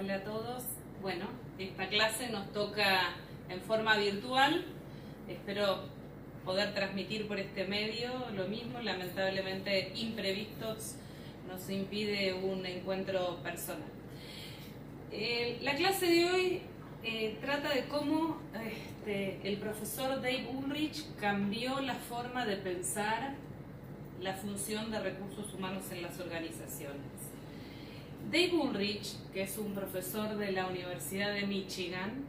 Hola a todos. Bueno, esta clase nos toca en forma virtual. Espero poder transmitir por este medio lo mismo. Lamentablemente, imprevistos nos impide un encuentro personal. La clase de hoy trata de cómo el profesor Dave Ulrich cambió la forma de pensar la función de recursos humanos en las organizaciones. Dave Ulrich, que es un profesor de la Universidad de Michigan,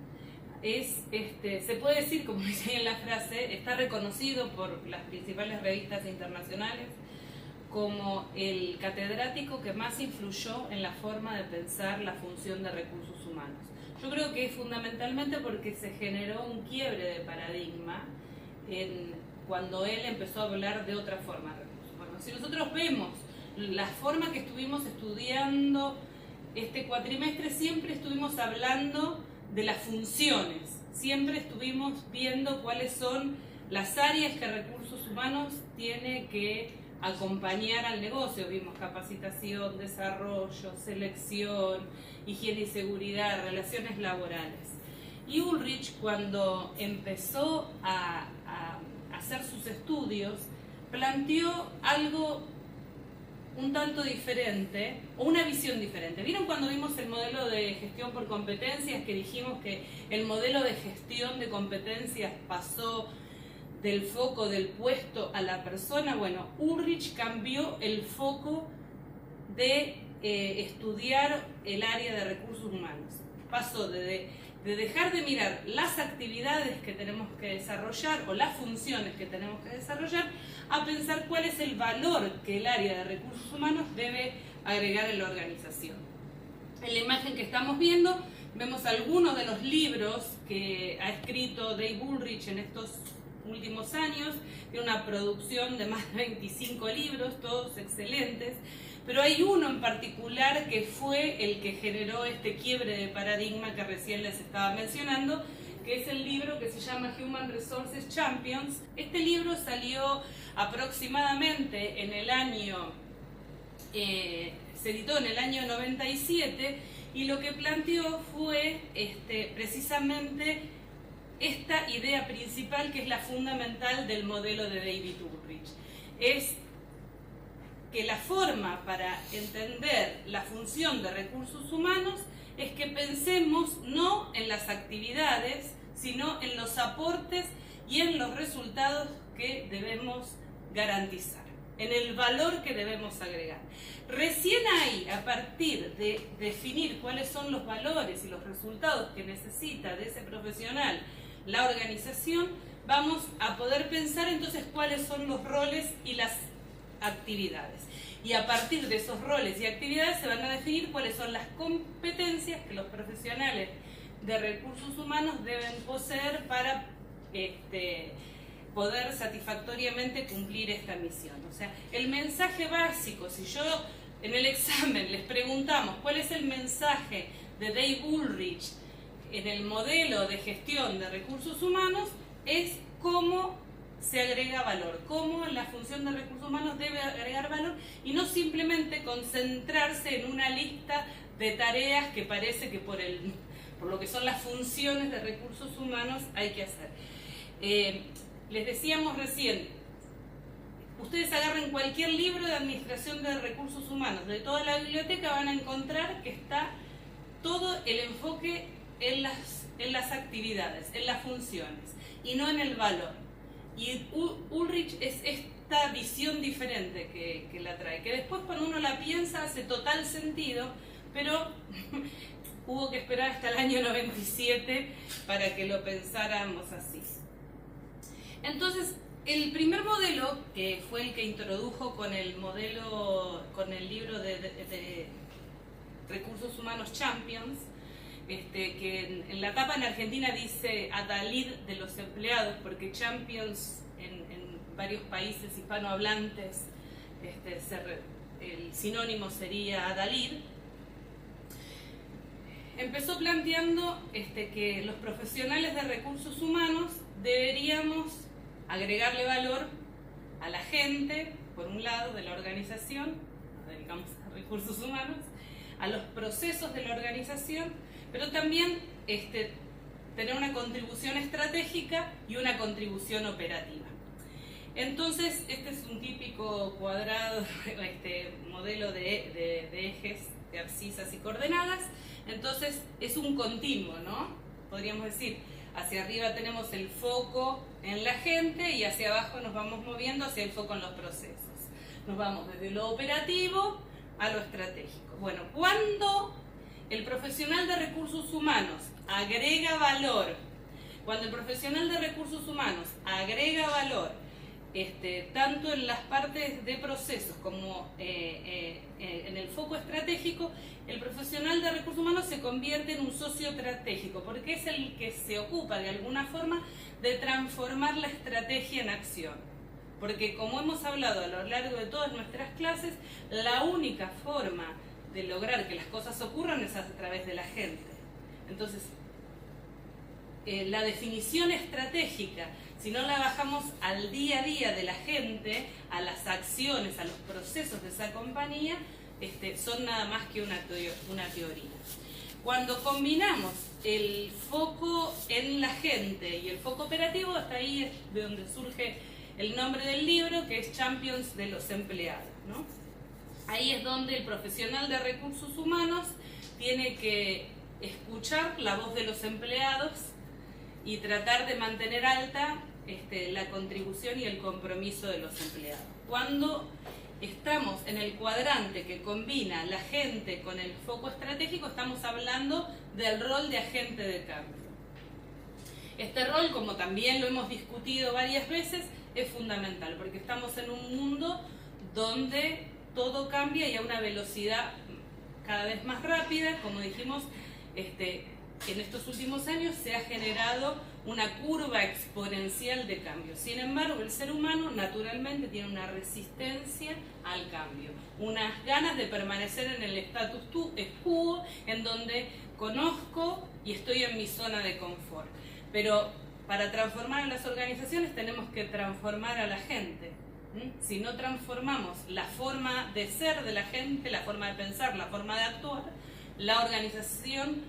se puede decir, como dice en la frase, está reconocido por las principales revistas internacionales como el catedrático que más influyó en la forma de pensar la función de recursos humanos. Yo creo que es fundamentalmente porque se generó un quiebre de paradigma cuando él empezó a hablar de otra forma de recursos humanos. Si nosotros vemos la forma que estuvimos estudiando este cuatrimestre, siempre estuvimos hablando de las funciones, siempre estuvimos viendo cuáles son las áreas que recursos humanos tiene que acompañar al negocio. Vimos capacitación, desarrollo, selección, higiene y seguridad, relaciones laborales. Y Ulrich, cuando empezó a hacer sus estudios, planteó algo un tanto diferente, o una visión diferente. ¿Vieron cuando vimos el modelo de gestión por competencias, que dijimos que el modelo de gestión de competencias pasó del foco del puesto a la persona? Bueno, Ulrich cambió el foco de estudiar el área de recursos humanos. Pasó de dejar de mirar las actividades que tenemos que desarrollar o las funciones que tenemos que desarrollar a pensar cuál es el valor que el área de recursos humanos debe agregar en la organización. En la imagen que estamos viendo vemos algunos de los libros que ha escrito Dave Ulrich en estos últimos años. Tiene una producción de más de 25 libros, todos excelentes, pero hay uno en particular que fue el que generó este quiebre de paradigma que recién les estaba mencionando, que es el libro que se llama Human Resources Champions. Este libro salió aproximadamente en el año, se editó en el año 97, y lo que planteó fue precisamente esta idea principal, que es la fundamental del modelo de David Ulrich. Es que la forma para entender la función de recursos humanos es que pensemos no en las actividades, sino en los aportes y en los resultados que debemos garantizar, en el valor que debemos agregar. Recién ahí, a partir de definir cuáles son los valores y los resultados que necesita de ese profesional la organización, vamos a poder pensar entonces cuáles son los roles y las actividades. Y a partir de esos roles y actividades se van a definir cuáles son las competencias que los profesionales de recursos humanos deben poseer para poder satisfactoriamente cumplir esta misión. O sea, el mensaje básico, si yo en el examen les preguntamos cuál es el mensaje de Dave Ulrich en el modelo de gestión de recursos humanos, es cómo se agrega valor, cómo la función de recursos humanos debe agregar valor, y no simplemente concentrarse en una lista de tareas que parece que por lo que son las funciones de recursos humanos hay que hacer. Les decíamos recién, ustedes agarren cualquier libro de administración de recursos humanos de toda la biblioteca, van a encontrar que está todo el enfoque en las actividades, en las funciones, y no en el valor. Y Ulrich es esta visión diferente que la trae, que después cuando uno la piensa hace total sentido, pero hubo que esperar hasta el año 97 para que lo pensáramos así. Entonces, el primer modelo, que fue el que introdujo con el libro de Recursos Humanos Champions, que en la tapa en Argentina dice adalid de los empleados, porque Champions en varios países hispanohablantes el sinónimo sería adalid. Empezó planteando que los profesionales de recursos humanos deberíamos agregarle valor a la gente, por un lado, de la organización, nos dedicamos a recursos humanos, a los procesos de la organización, pero también tener una contribución estratégica y una contribución operativa. Entonces, este es un típico cuadrado, modelo de ejes, de abscisas y coordenadas. Entonces, es un continuo, ¿no? Podríamos decir, hacia arriba tenemos el foco en la gente y hacia abajo nos vamos moviendo hacia el foco en los procesos. Nos vamos desde lo operativo a lo estratégico. Bueno, cuando el profesional de recursos humanos agrega valor, cuando el profesional de recursos humanos agrega valor, tanto en las partes de procesos como en el foco estratégico, el profesional de recursos humanos se convierte en un socio estratégico, porque es el que se ocupa de alguna forma de transformar la estrategia en acción. Porque como hemos hablado a lo largo de todas nuestras clases, la única forma de lograr que las cosas ocurran es a través de la gente. Entonces, la definición estratégica, si no la bajamos al día a día de la gente, a las acciones, a los procesos de esa compañía, son nada más que una teoría. Cuando combinamos el foco en la gente y el foco operativo, hasta ahí es de donde surge el nombre del libro, que es Champions de los Empleados, ¿no? Ahí es donde el profesional de recursos humanos tiene que escuchar la voz de los empleados y tratar de mantener alta la contribución y el compromiso de los empleados. Cuando estamos en el cuadrante que combina la gente con el foco estratégico, estamos hablando del rol de agente de cambio. Este rol, como también lo hemos discutido varias veces, es fundamental, porque estamos en un mundo donde todo cambia y a una velocidad cada vez más rápida. Como dijimos, en estos últimos años se ha generado una curva exponencial de cambio. Sin embargo, el ser humano naturalmente tiene una resistencia al cambio, unas ganas de permanecer en el status quo, en donde conozco y estoy en mi zona de confort. Pero para transformar a las organizaciones tenemos que transformar a la gente. Si no transformamos la forma de ser de la gente, la forma de pensar, la forma de actuar, la organización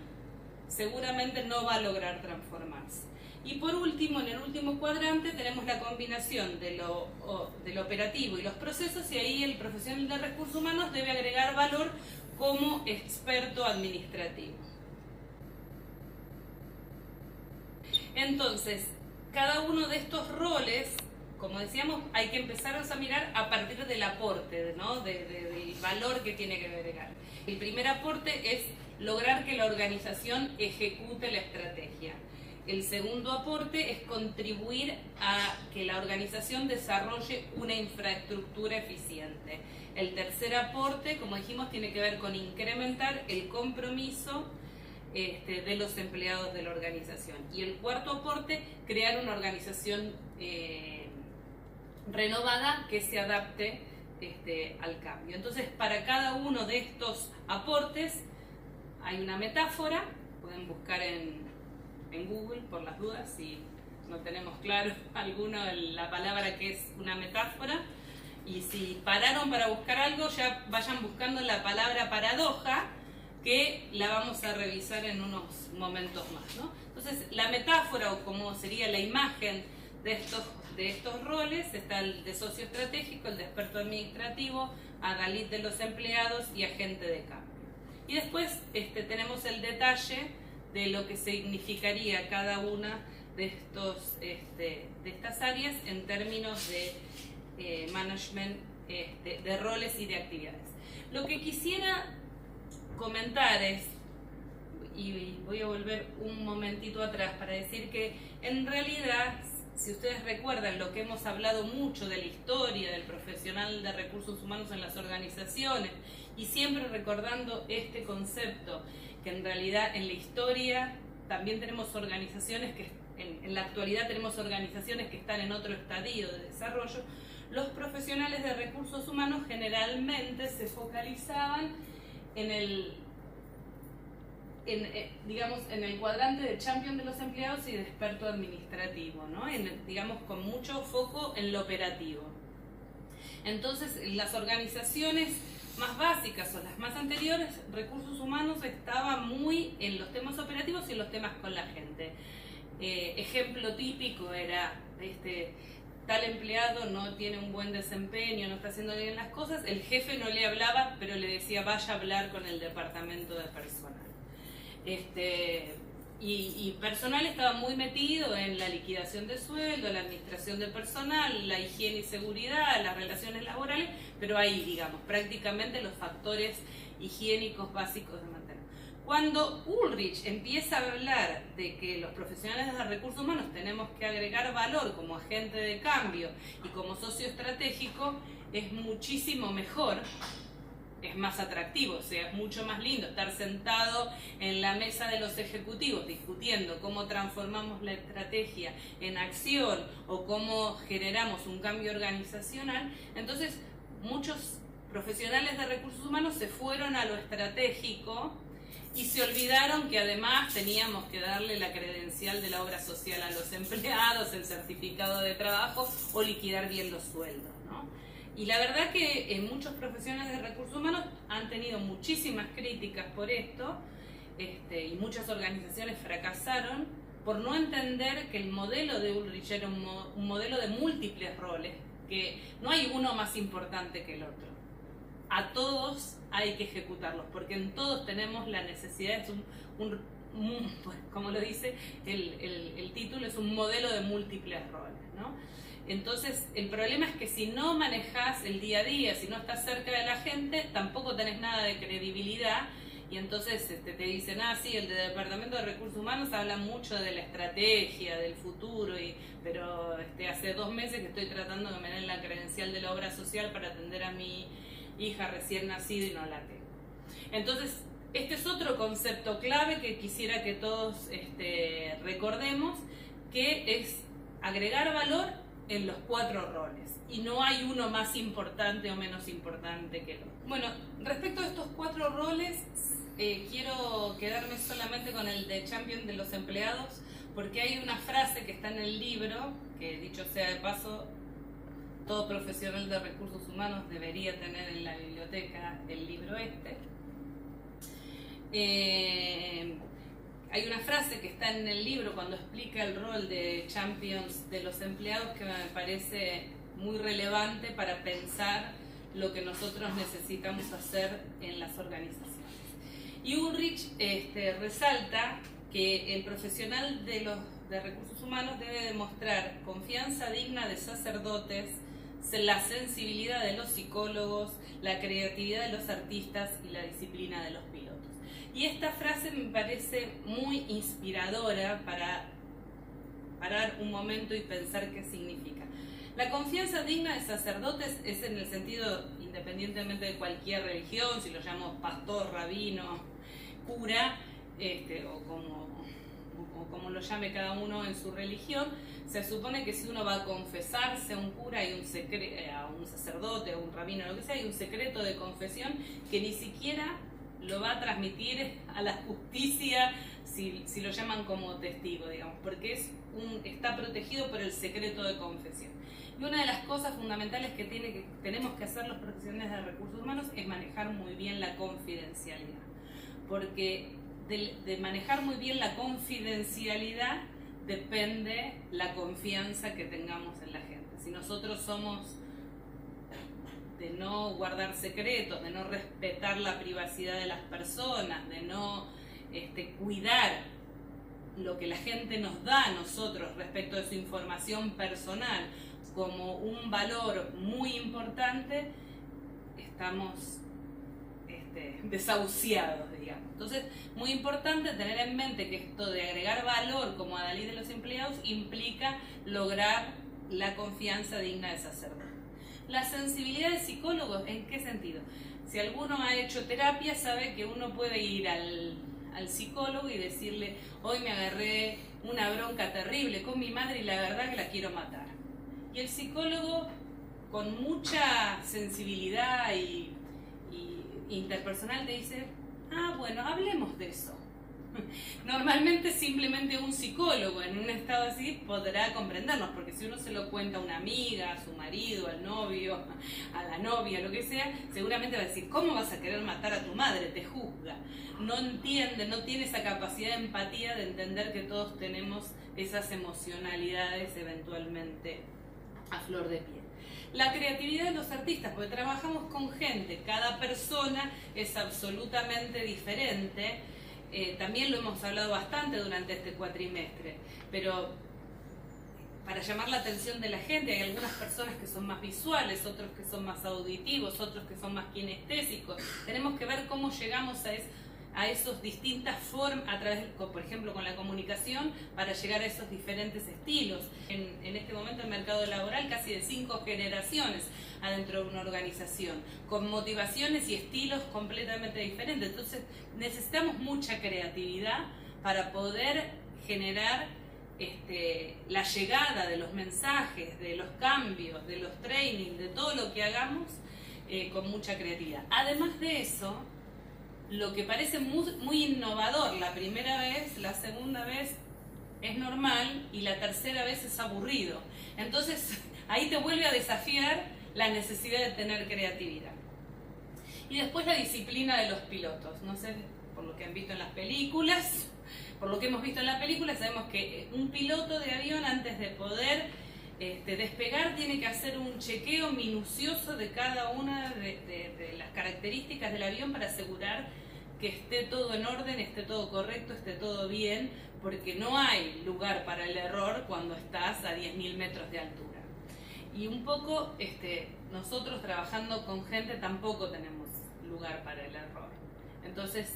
seguramente no va a lograr transformarse. Y por último, en el último cuadrante tenemos la combinación de lo operativo y los procesos, y ahí el profesional de recursos humanos debe agregar valor como experto administrativo. Entonces, cada uno de estos roles, como decíamos, hay que empezarlos a mirar a partir del aporte, ¿no? Del valor que tiene que agregar. El primer aporte es lograr que la organización ejecute la estrategia. El segundo aporte es contribuir a que la organización desarrolle una infraestructura eficiente. El tercer aporte, como dijimos, tiene que ver con incrementar el compromiso de los empleados de la organización. Y el cuarto aporte, crear una organización renovada que se adapte al cambio. Entonces, para cada uno de estos aportes hay una metáfora. Pueden buscar en Google por las dudas si no tenemos claro la palabra que es una metáfora, y si pararon para buscar algo, ya vayan buscando la palabra paradoja, que la vamos a revisar en unos momentos más, ¿no? Entonces, la metáfora, o como sería la imagen de estos roles, está el de socio estratégico, el de experto administrativo, adalid de los empleados y agente de cambio. Y después tenemos el detalle de lo que significaría cada una de estas áreas en términos de management de roles y de actividades. Lo que quisiera comentar es, y voy a volver un momentito atrás para decir que en realidad, si ustedes recuerdan lo que hemos hablado mucho de la historia del profesional de recursos humanos en las organizaciones, y siempre recordando este concepto, que en realidad en la historia también tenemos organizaciones que, en la actualidad tenemos organizaciones que están en otro estadio de desarrollo, los profesionales de recursos humanos generalmente se focalizaban en el cuadrante de champion de los empleados y de experto administrativo, ¿no? Digamos, con mucho foco en lo operativo. Entonces, las organizaciones más básicas o las más anteriores, recursos humanos estaba muy en los temas operativos y en los temas con la gente. Ejemplo típico era tal empleado no tiene un buen desempeño, no está haciendo bien las cosas, el jefe no le hablaba, pero le decía vaya a hablar con el departamento de personal. Y personal estaba muy metido en la liquidación de sueldo, la administración de personal, la higiene y seguridad, las relaciones laborales, pero ahí, digamos, prácticamente los factores higiénicos básicos de mantener. Cuando Ulrich empieza a hablar de que los profesionales de recursos humanos tenemos que agregar valor como agente de cambio y como socio estratégico, es muchísimo mejor, es más atractivo, o sea, es mucho más lindo estar sentado en la mesa de los ejecutivos discutiendo cómo transformamos la estrategia en acción o cómo generamos un cambio organizacional. Entonces, muchos profesionales de recursos humanos se fueron a lo estratégico y se olvidaron que además teníamos que darle la credencial de la obra social a los empleados, el certificado de trabajo o liquidar bien los sueldos, ¿no? Y la verdad que muchos profesionales de recursos humanos han tenido muchísimas críticas por esto, y muchas organizaciones fracasaron por no entender que el modelo de Ulrich era un modelo de múltiples roles, que no hay uno más importante que el otro. A todos hay que ejecutarlos, porque en todos tenemos la necesidad, es como lo dice el título, es un modelo de múltiples roles, ¿no? Entonces, el problema es que si no manejas el día a día, si no estás cerca de la gente, tampoco tenés nada de credibilidad, y entonces te dicen, sí, el departamento de recursos humanos habla mucho de la estrategia, del futuro, pero hace 2 meses que estoy tratando de me den la credencial de la obra social para atender a mi hija recién nacida y no la tengo. Entonces, este es otro concepto clave que quisiera que todos recordemos, que es agregar valor en los 4 roles, y no hay uno más importante o menos importante que el otro. Bueno, respecto a estos 4 roles, quiero quedarme solamente con el de champion de los empleados, porque hay una frase que está en el libro, que dicho sea de paso, todo profesional de recursos humanos debería tener en la biblioteca el libro Hay una frase que está en el libro cuando explica el rol de champions de los empleados que me parece muy relevante para pensar lo que nosotros necesitamos hacer en las organizaciones. Y Ulrich resalta que el profesional de recursos humanos debe demostrar confianza digna de sacerdotes, la sensibilidad de los psicólogos, la creatividad de los artistas y la disciplina de los pilotos. Y esta frase me parece muy inspiradora para parar un momento y pensar qué significa. La confianza digna de sacerdotes es en el sentido, independientemente de cualquier religión, si lo llamo pastor, rabino, cura, o como lo llame cada uno en su religión, se supone que si uno va a confesarse a un cura, a un sacerdote, a un rabino, lo que sea, hay un secreto de confesión que ni siquiera lo va a transmitir a la justicia si lo llaman como testigo, digamos, porque está protegido por el secreto de confesión. Y una de las cosas fundamentales que tenemos que hacer los profesionales de recursos humanos es manejar muy bien la confidencialidad, porque de manejar muy bien la confidencialidad depende la confianza que tengamos en la gente. Si nosotros somos de no guardar secretos, de no respetar la privacidad de las personas, de no cuidar lo que la gente nos da a nosotros respecto de su información personal como un valor muy importante, estamos desahuciados, digamos. Entonces, muy importante tener en mente que esto de agregar valor como adalid de los empleados implica lograr la confianza digna de sacerdote. La sensibilidad de psicólogos, ¿en qué sentido? Si alguno ha hecho terapia, sabe que uno puede ir al psicólogo y decirle, hoy me agarré una bronca terrible con mi madre y la verdad que la quiero matar. Y el psicólogo, con mucha sensibilidad y interpersonal, te dice, bueno, hablemos de eso. Normalmente simplemente un psicólogo en un estado así podrá comprendernos, porque si uno se lo cuenta a una amiga, a su marido, al novio, a la novia, lo que sea, seguramente va a decir, ¿cómo vas a querer matar a tu madre? Te juzga. No entiende, no tiene esa capacidad de empatía de entender que todos tenemos esas emocionalidades eventualmente a flor de piel. La creatividad de los artistas, porque trabajamos con gente, cada persona es absolutamente diferente. También lo hemos hablado bastante durante este cuatrimestre, pero para llamar la atención de la gente hay algunas personas que son más visuales, otros que son más auditivos, otros que son más kinestésicos. Tenemos que ver cómo llegamos a esos distintas formas, a través, por ejemplo, con la comunicación, para llegar a esos diferentes estilos. En este momento el mercado laboral casi de 5 generaciones adentro de una organización, con motivaciones y estilos completamente diferentes. Entonces necesitamos mucha creatividad para poder generar la llegada de los mensajes, de los cambios, de los trainings, de todo lo que hagamos con mucha creatividad. Además de eso, lo que parece muy innovador la primera vez, la segunda vez es normal y la tercera vez es aburrido. Entonces ahí te vuelve a desafiar la necesidad de tener creatividad. Y después la disciplina de los pilotos. No sé, por lo que han visto en las películas, por lo que hemos visto en la película, sabemos que un piloto de avión, antes de poder despegar, tiene que hacer un chequeo minucioso de cada una de las características del avión para asegurar que esté todo en orden, esté todo correcto, esté todo bien, porque no hay lugar para el error cuando estás a 10.000 metros de altura. Y un poco nosotros trabajando con gente tampoco tenemos lugar para el error. Entonces,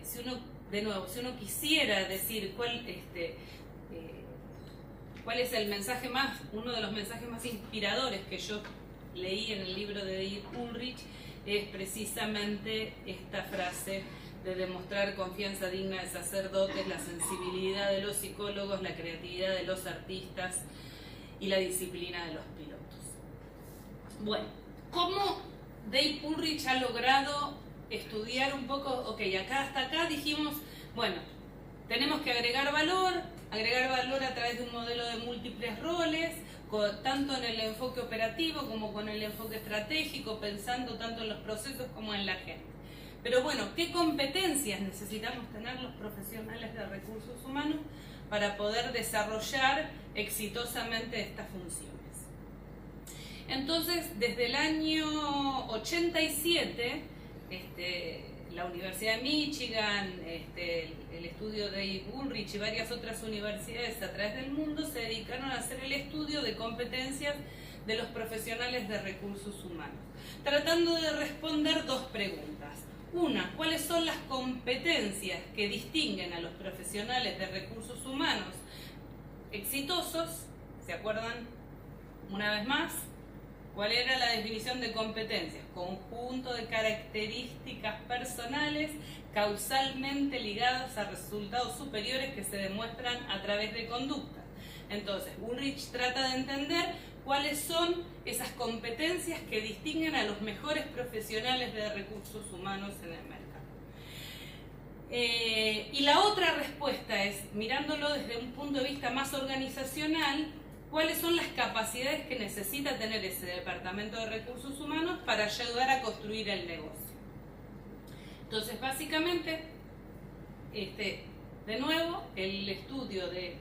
si uno quisiera decir cuál es el mensaje uno de los mensajes más inspiradores que yo leí en el libro de Dave Ulrich, es precisamente esta frase de demostrar confianza digna de sacerdotes, la sensibilidad de los psicólogos, la creatividad de los artistas y la disciplina de los pilotos. Bueno, ¿cómo Dave Ulrich ha logrado estudiar un poco? Ok, hasta acá dijimos, bueno, tenemos que agregar valor a través de un modelo de múltiples roles, tanto en el enfoque operativo como con el enfoque estratégico, pensando tanto en los procesos como en la gente. Pero bueno, ¿qué competencias necesitamos tener los profesionales de recursos humanos para poder desarrollar exitosamente estas funciones? Entonces, desde el año 87, la Universidad de Michigan, el estudio de Dave Ulrich y varias otras universidades a través del mundo se dedicaron a hacer el estudio de competencias de los profesionales de recursos humanos, tratando de responder dos preguntas. Una, ¿cuáles son las competencias que distinguen a los profesionales de recursos humanos exitosos? ¿Se acuerdan una vez más? ¿Cuál era la definición de competencias? Conjunto de características personales causalmente ligadas a resultados superiores que se demuestran a través de conductas. Entonces, Ulrich trata de entender cuáles son esas competencias que distinguen a los mejores profesionales de recursos humanos en el mercado. Y la otra respuesta es, mirándolo desde un punto de vista más organizacional, ¿cuáles son las capacidades que necesita tener ese departamento de recursos humanos para ayudar a construir el negocio? Entonces, básicamente, de nuevo, el estudio de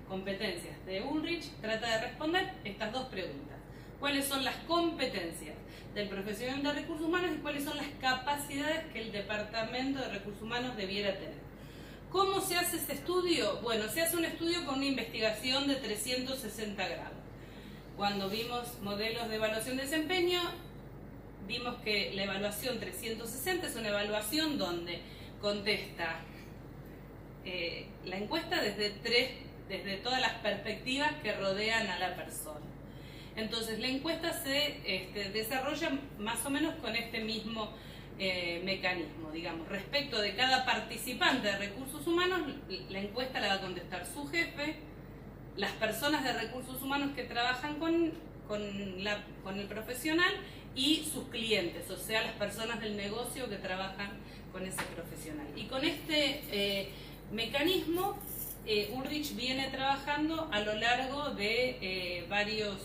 competencias de Ulrich trata de responder estas dos preguntas. ¿Cuáles son las competencias del profesional de recursos humanos y cuáles son las capacidades que el departamento de recursos humanos debiera tener? ¿Cómo se hace este estudio? Bueno, se hace un estudio con una investigación de 360 grados. Cuando vimos modelos de evaluación de desempeño, vimos que la evaluación 360 es una evaluación donde contesta la encuesta desde todas las perspectivas que rodean a la persona. Entonces, la encuesta se desarrolla más o menos con este mismo mecanismo, digamos, respecto de cada participante de recursos humanos. La encuesta la va a contestar su jefe, las personas de recursos humanos que trabajan con el profesional y sus clientes, o sea, las personas del negocio que trabajan con ese profesional. Y con este mecanismo, Ulrich viene trabajando a lo largo de varios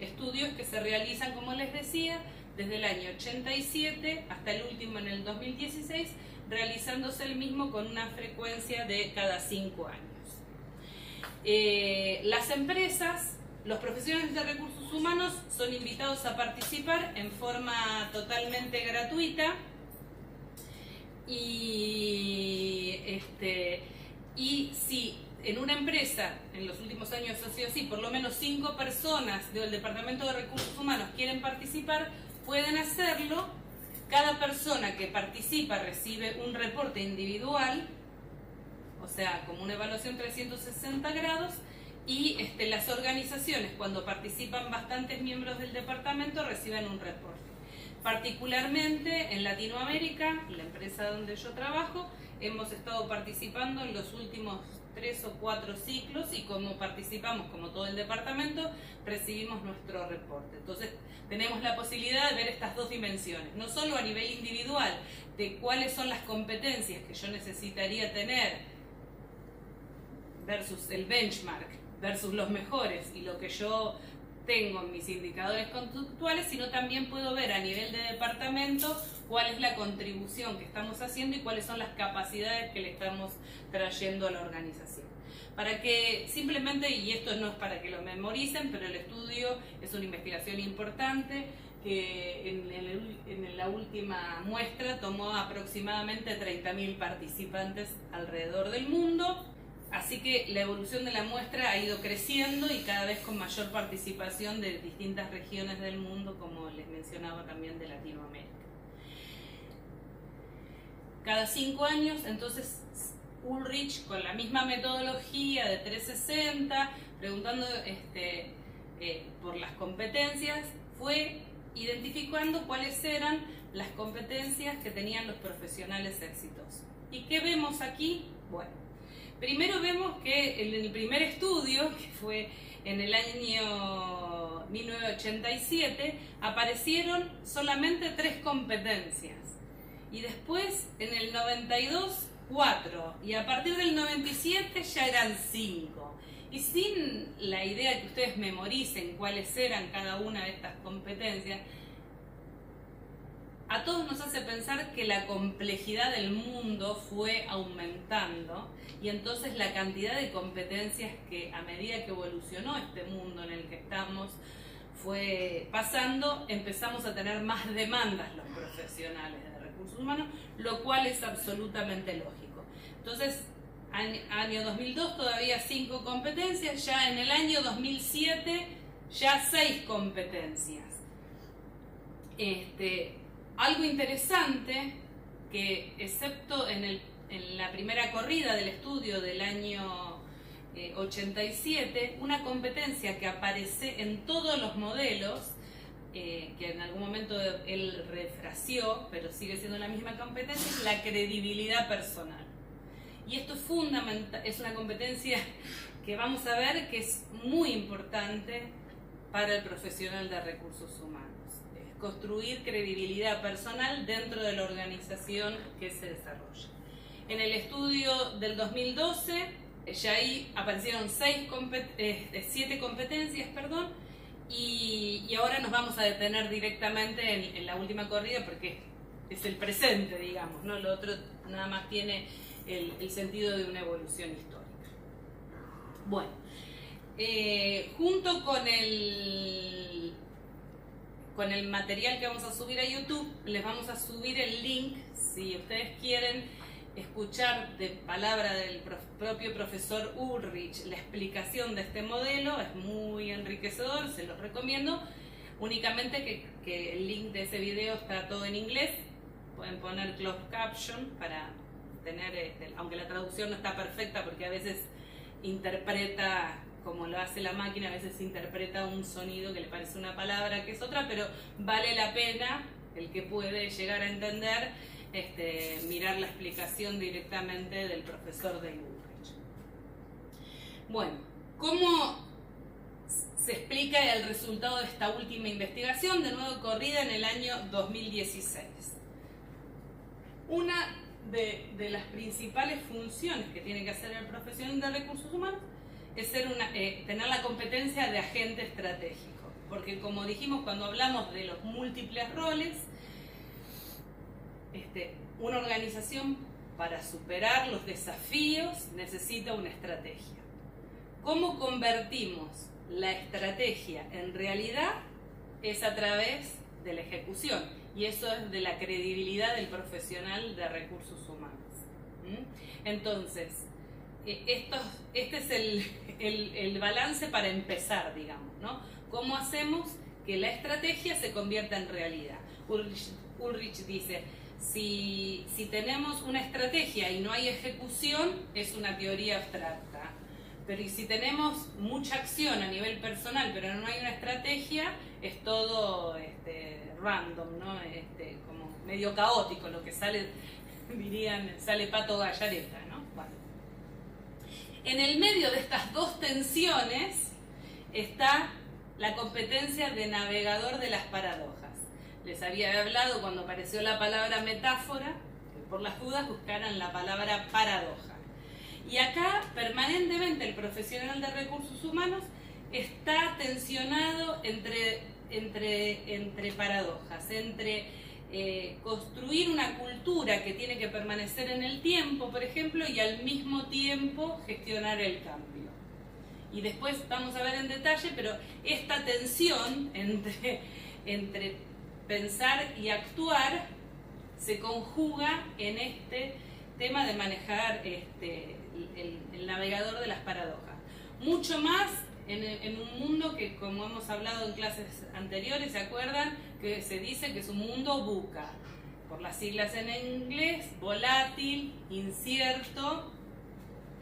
estudios que se realizan, como les decía, desde el año 87 hasta el último en el 2016, realizándose el mismo con una frecuencia de cada 5 años. Las empresas, los profesionales de recursos humanos son invitados a participar en forma totalmente gratuita y si en una empresa, en los últimos años ha sido así, por lo menos 5 personas del Departamento de Recursos Humanos quieren participar, pueden hacerlo. Cada persona que participa recibe un reporte individual, o sea, como una evaluación 360 grados, y las organizaciones, cuando participan bastantes miembros del departamento, reciben un reporte. Particularmente en Latinoamérica, la empresa donde yo trabajo, hemos estado participando en los últimos 3 o 4 ciclos, y como participamos, como todo el departamento, recibimos nuestro reporte. Entonces tenemos la posibilidad de ver estas dos dimensiones, no solo a nivel individual, de cuáles son las competencias que yo necesitaría tener versus el benchmark, versus los mejores y lo que yo tengo en mis indicadores conductuales, sino también puedo ver a nivel de departamento cuál es la contribución que estamos haciendo y cuáles son las capacidades que le estamos trayendo a la organización. Para que simplemente, y esto no es para que lo memoricen, pero el estudio es una investigación importante que en la última muestra tomó aproximadamente 30.000 participantes alrededor del mundo. Así que la evolución de la muestra ha ido creciendo y cada vez con mayor participación de distintas regiones del mundo, como les mencionaba, también de Latinoamérica. Cada 5 años, entonces, Ulrich, con la misma metodología de 360, preguntando por las competencias, fue identificando cuáles eran las competencias que tenían los profesionales exitosos. ¿Y qué vemos aquí? Bueno, primero vemos que en el primer estudio, que fue en el año 1987, aparecieron solamente 3 competencias. Y después, en el 92, 4. Y a partir del 97 ya eran 5. Y sin la idea de que ustedes memoricen cuáles eran cada una de estas competencias, a todos nos hace pensar que la complejidad del mundo fue aumentando, y entonces la cantidad de competencias que a medida que evolucionó este mundo en el que estamos fue pasando, empezamos a tener más demandas los profesionales de recursos humanos, lo cual es absolutamente lógico. Entonces, año 2002 todavía 5 competencias, ya en el año 2007 ya 6 competencias. Algo interesante, que excepto en la primera corrida del estudio del año 87, una competencia que aparece en todos los modelos, que en algún momento él refraseó, pero sigue siendo la misma competencia, es la credibilidad personal. Y esto es fundamental, es una competencia que vamos a ver que es muy importante para el profesional de recursos humanos. Construir credibilidad personal dentro de la organización que se desarrolla. En el estudio del 2012, ya ahí aparecieron 7 competencias, y ahora nos vamos a detener directamente en la última corrida porque es el presente, digamos, ¿no? Lo otro nada más tiene el sentido de una evolución histórica. Bueno, junto con el material que vamos a subir a YouTube, les vamos a subir el link, si ustedes quieren escuchar de palabra del propio profesor Ulrich la explicación de este modelo. Es muy enriquecedor, se los recomiendo. Únicamente que el link de ese video está todo en inglés, pueden poner closed caption para tener, aunque la traducción no está perfecta porque a veces interpreta como lo hace la máquina, a veces interpreta un sonido que le parece una palabra que es otra, pero vale la pena, el que puede llegar a entender, mirar la explicación directamente del profesor de Ulrich. Bueno, ¿cómo se explica el resultado de esta última investigación, de nuevo corrida en el año 2016. Una de las principales funciones que tiene que hacer el profesional de recursos humanos es tener la competencia de agente estratégico, porque como dijimos cuando hablamos de los múltiples roles, una organización para superar los desafíos necesita una estrategia. ¿Cómo convertimos la estrategia en realidad? Es a través de la ejecución, y eso es de la credibilidad del profesional de recursos humanos. Entonces, este es el balance para empezar, digamos, ¿no? ¿Cómo hacemos que la estrategia se convierta en realidad? Ulrich dice, si tenemos una estrategia y no hay ejecución, es una teoría abstracta. Pero y si tenemos mucha acción a nivel personal, pero no hay una estrategia, es todo random, ¿no? Como medio caótico, lo que sale, dirían, sale pato gallareta, ¿no? Bueno. En el medio de estas dos tensiones está la competencia de navegador de las paradojas. Les había hablado cuando apareció la palabra metáfora, que por las dudas buscaran la palabra paradoja. Y acá permanentemente el profesional de recursos humanos está tensionado entre paradojas, entre construir una cultura que tiene que permanecer en el tiempo, por ejemplo, y al mismo tiempo gestionar el cambio. Y después vamos a ver en detalle, pero esta tensión entre pensar y actuar se conjuga en este tema de manejar el navegador de las paradojas. Mucho más en un mundo que, como hemos hablado en clases anteriores, ¿se acuerdan? Que se dice que es un mundo VUCA, por las siglas en inglés: volátil, incierto,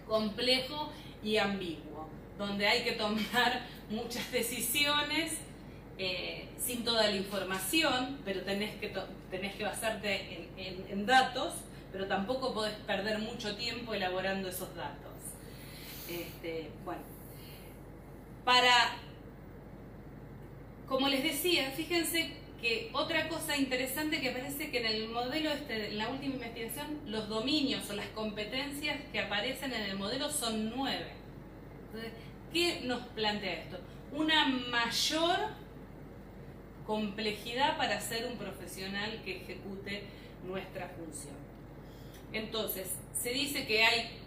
complejo y ambiguo, donde hay que tomar muchas decisiones sin toda la información, pero tenés que basarte en datos, pero tampoco podés perder mucho tiempo elaborando esos datos. Bueno, como les decía, fíjense que otra cosa interesante que parece que en el modelo en la última investigación, los dominios o las competencias que aparecen en el modelo son 9. Entonces, ¿qué nos plantea esto? Una mayor complejidad para ser un profesional que ejecute nuestra función. Entonces, se dice que hay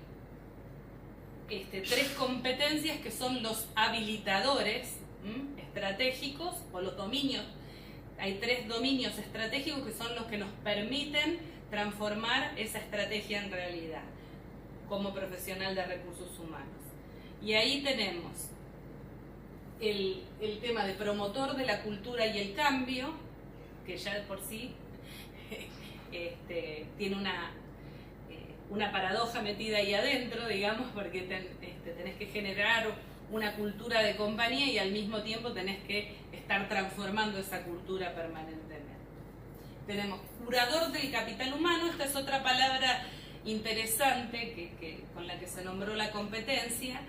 3 competencias que son los habilitadores estratégicos, o los dominios. Hay 3 dominios estratégicos que son los que nos permiten transformar esa estrategia en realidad como profesional de recursos humanos. Y ahí tenemos el tema de promotor de la cultura y el cambio, que ya de por sí tiene una paradoja metida ahí adentro, digamos, porque tenés que generar una cultura de compañía y al mismo tiempo tenés que estar transformando esa cultura permanentemente. Tenemos curador del capital humano. Esta es otra palabra interesante con la que se nombró la competencia.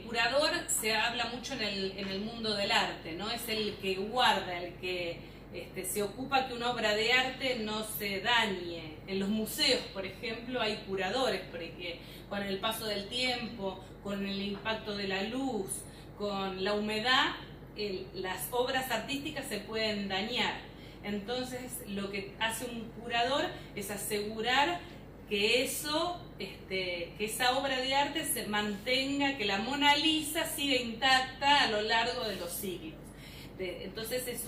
Curador se habla mucho en el mundo del arte, ¿no? Es el que guarda, el que se ocupa que una obra de arte no se dañe. En los museos, por ejemplo, hay curadores, porque con el paso del tiempo, con el impacto de la luz, con la humedad, las obras artísticas se pueden dañar. Entonces, lo que hace un curador es asegurar que esa obra de arte se mantenga, que la Mona Lisa siga intacta a lo largo de los siglos. Entonces es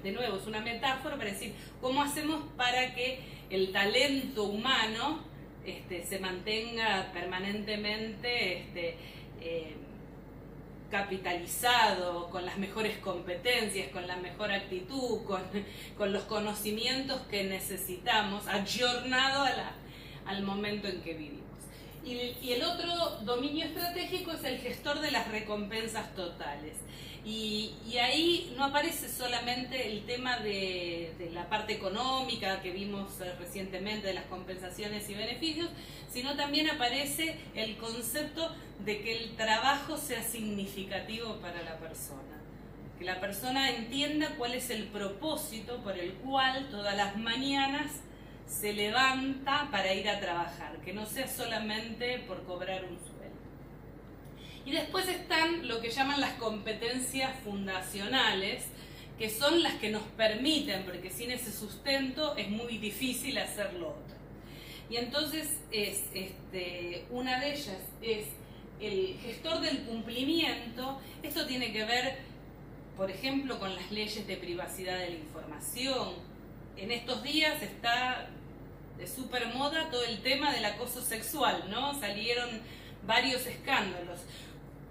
de nuevo una metáfora para decir cómo hacemos para que el talento humano se mantenga permanentemente capitalizado, con las mejores competencias, con la mejor actitud, con los conocimientos que necesitamos, ayornado al momento en que vivimos. Y el otro dominio estratégico es el gestor de las recompensas totales. Y ahí no aparece solamente el tema de la parte económica que vimos recientemente, de las compensaciones y beneficios, sino también aparece el concepto de que el trabajo sea significativo para la persona. que la persona entienda cuál es el propósito por el cual todas las mañanas se levanta para ir a trabajar, que no sea solamente por cobrar un sueldo. Y después están lo que llaman las competencias fundacionales, que son las que nos permiten, porque sin ese sustento es muy difícil hacer lo otro. Y entonces una de ellas es el gestor del cumplimiento. Esto tiene que ver, por ejemplo, con las leyes de privacidad de la información. En estos días está de súper moda todo el tema del acoso sexual, ¿no? Salieron varios escándalos.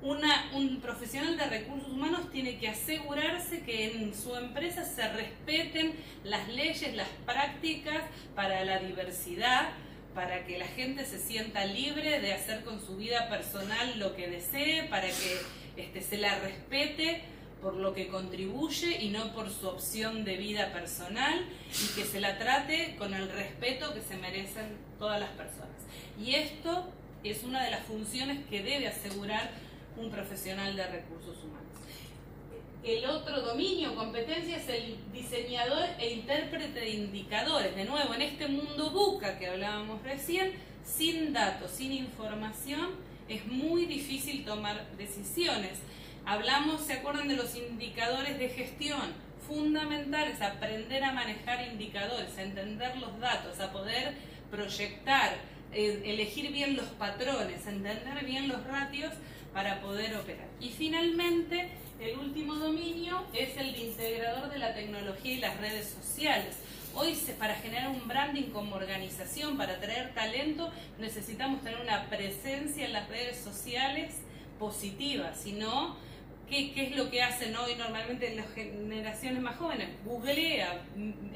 Un profesional de recursos humanos tiene que asegurarse que en su empresa se respeten las leyes, las prácticas para la diversidad, para que la gente se sienta libre de hacer con su vida personal lo que desee, para que se la respete por lo que contribuye y no por su opción de vida personal, y que se la trate con el respeto que se merecen todas las personas. Y esto es una de las funciones que debe asegurar un profesional de recursos humanos. El otro dominio, competencia, es el diseñador e intérprete de indicadores. De nuevo, en este mundo VUCA que hablábamos recién, sin datos, sin información, es muy difícil tomar decisiones. Hablamos, ¿se acuerdan de los indicadores de gestión? Fundamental es aprender a manejar indicadores, a entender los datos, a poder proyectar, elegir bien los patrones, entender bien los ratios para poder operar. Y finalmente, el último dominio es el de integrador de la tecnología y las redes sociales. Hoy, para generar un branding como organización, para atraer talento, necesitamos tener una presencia en las redes sociales positiva. Si no, ¿qué es lo que hacen hoy normalmente las generaciones más jóvenes? Googlea,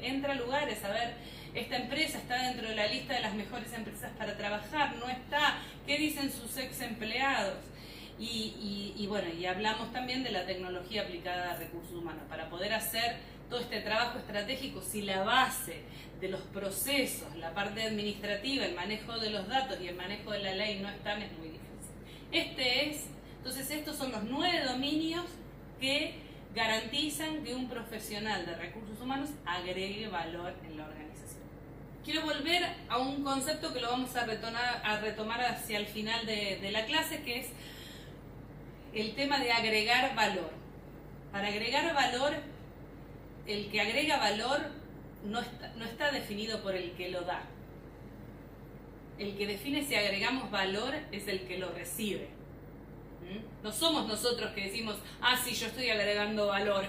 entra a lugares a ver, esta empresa está dentro de la lista de las mejores empresas para trabajar, no está, ¿qué dicen sus ex empleados? Y bueno, y hablamos también de la tecnología aplicada a recursos humanos. Para poder hacer todo este trabajo estratégico, si la base de los procesos, la parte administrativa, el manejo de los datos y el manejo de la ley no están, es muy difícil. Entonces estos son los 9 dominios que garantizan que un profesional de recursos humanos agregue valor en la organización. Quiero volver a un concepto que lo vamos a retomar hacia el final de la clase, que es el tema de agregar valor. Para agregar valor, el que agrega valor no está definido por el que lo da. El que define si agregamos valor es el que lo recibe. No somos nosotros que decimos, sí, yo estoy agregando valor.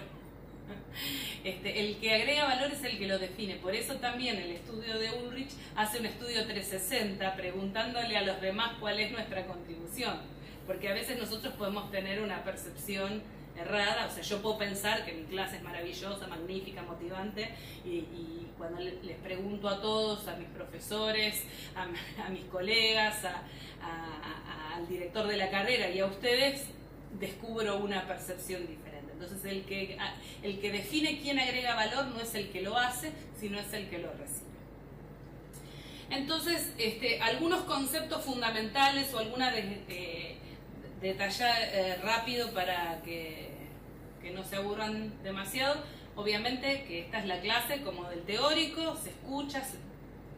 El que agrega valor es el que lo define. Por eso también el estudio de Ulrich hace un estudio 360 preguntándole a los demás cuál es nuestra contribución. Porque a veces nosotros podemos tener una percepción errada, o sea, yo puedo pensar que mi clase es maravillosa, magnífica, motivante, y cuando les pregunto a todos, a mis profesores, a mis colegas, al director de la carrera y a ustedes, descubro una percepción diferente. Entonces el que define quién agrega valor no es el que lo hace, sino es el que lo recibe. Entonces, algunos conceptos fundamentales o alguna detallar rápido para que no se aburran demasiado. Obviamente que esta es la clase como del teórico, se escucha,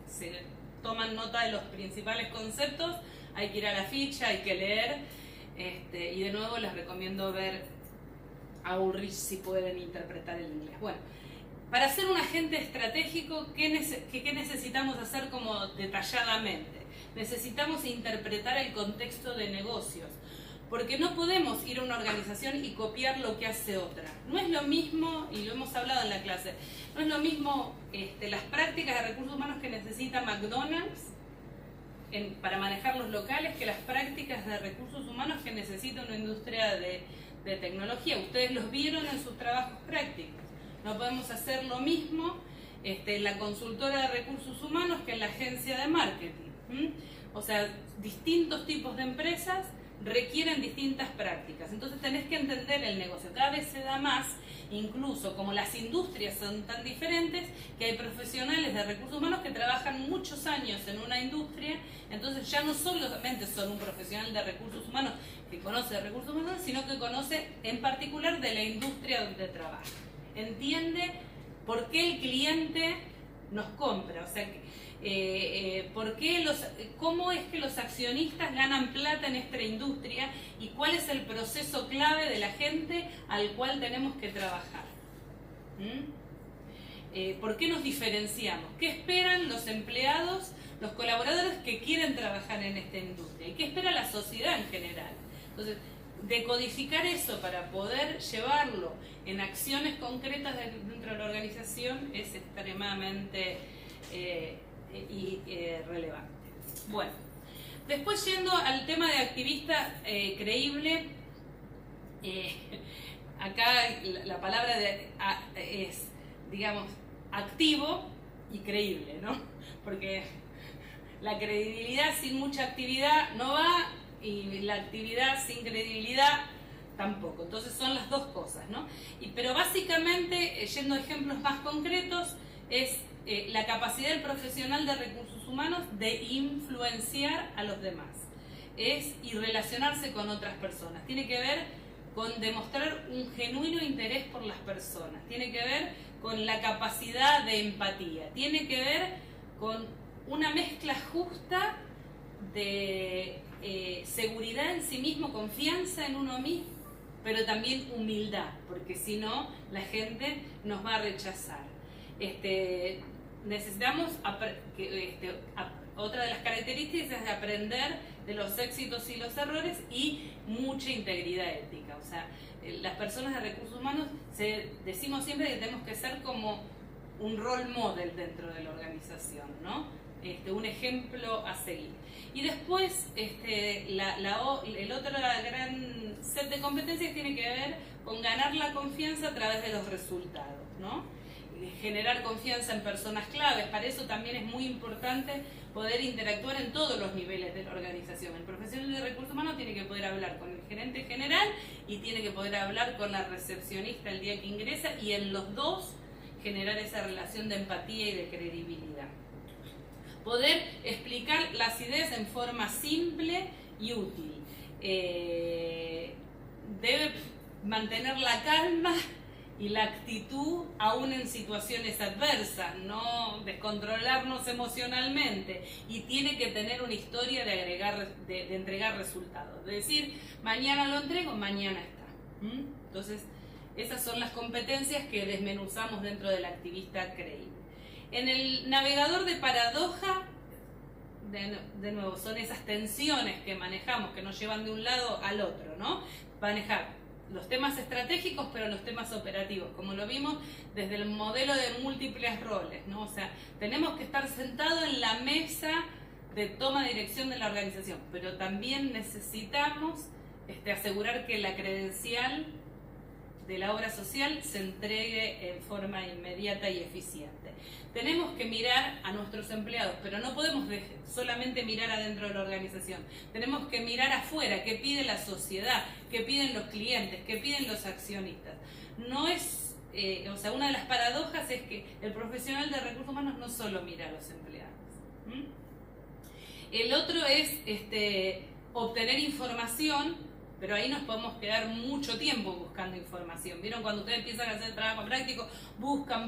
se toman nota de los principales conceptos, hay que ir a la ficha, hay que leer, y de nuevo les recomiendo ver a Ulrich si pueden interpretar el inglés. Bueno, para ser un agente estratégico, ¿qué necesitamos hacer como detalladamente? Necesitamos interpretar el contexto de negocios, porque no podemos ir a una organización y copiar lo que hace otra. No es lo mismo, y lo hemos hablado en la clase, no es lo mismo las prácticas de recursos humanos que necesita McDonald's para manejar los locales que las prácticas de recursos humanos que necesita una industria de tecnología. Ustedes los vieron en sus trabajos prácticos. No podemos hacer lo mismo en la consultora de recursos humanos que en la agencia de marketing. O sea, distintos tipos de empresas requieren distintas prácticas. Entonces tenés que entender el negocio. Cada vez se da más, incluso como las industrias son tan diferentes, que hay profesionales de recursos humanos que trabajan muchos años en una industria, entonces ya no solamente son un profesional de recursos humanos que conoce de recursos humanos, sino que conoce en particular de la industria donde trabaja. Entiende por qué el cliente nos compra, o sea, cómo es que los accionistas ganan plata en esta industria y cuál es el proceso clave de la gente al cual tenemos que trabajar. ¿Por qué nos diferenciamos? ¿Qué esperan los empleados, los colaboradores que quieren trabajar en esta industria? ¿Y qué espera la sociedad en general? Entonces, decodificar eso para poder llevarlo en acciones concretas dentro de la organización es extremadamente relevante. Bueno, después yendo al tema de activista creíble, acá la palabra es, digamos, activo y creíble, ¿no? Porque la credibilidad sin mucha actividad no va, y la actividad sin credibilidad tampoco. Entonces son las dos cosas, ¿no? Pero básicamente, yendo a ejemplos más concretos, es la capacidad del profesional de recursos humanos de influenciar a los demás. Y relacionarse con otras personas. Tiene que ver con demostrar un genuino interés por las personas. Tiene que ver con la capacidad de empatía. Tiene que ver con una mezcla justa de seguridad en sí mismo, confianza en uno mismo, pero también humildad, porque si no, la gente nos va a rechazar. Necesitamos, otra de las características es aprender de los éxitos y los errores y mucha integridad ética. O sea, las personas de recursos humanos decimos siempre que tenemos que ser como un role model dentro de la organización, ¿no? Un ejemplo a seguir. Y después, el otro gran set de competencias tiene que ver con ganar la confianza a través de los resultados, ¿no? Generar confianza en personas claves. Para eso también es muy importante poder interactuar en todos los niveles de la organización. El profesional de recursos humanos tiene que poder hablar con el gerente general y tiene que poder hablar con la recepcionista el día que ingresa, y en los dos generar esa relación de empatía y de credibilidad. Poder explicar las ideas en forma simple y útil. Debe mantener la calma y la actitud aún en situaciones adversas, no descontrolarnos emocionalmente, y tiene que tener una historia de entregar resultados. Es decir, mañana lo entrego, mañana está. Entonces, esas son las competencias que desmenuzamos dentro del activista creíble. En el navegador de paradoja, de nuevo, son esas tensiones que manejamos, que nos llevan de un lado al otro, ¿no? Manejar los temas estratégicos, pero los temas operativos, como lo vimos desde el modelo de múltiples roles, ¿no? O sea, tenemos que estar sentados en la mesa de toma de dirección de la organización, pero también necesitamos asegurar que la credencial de la obra social se entregue en forma inmediata y eficiente. Tenemos que mirar a nuestros empleados, pero no podemos solamente mirar adentro de la organización. Tenemos que mirar afuera, qué pide la sociedad, qué piden los clientes, qué piden los accionistas. No es, una de las paradojas es que el profesional de recursos humanos no solo mira a los empleados. El otro es obtener información, pero ahí nos podemos quedar mucho tiempo buscando información. ¿Vieron? Cuando ustedes empiezan a hacer trabajo práctico, buscan,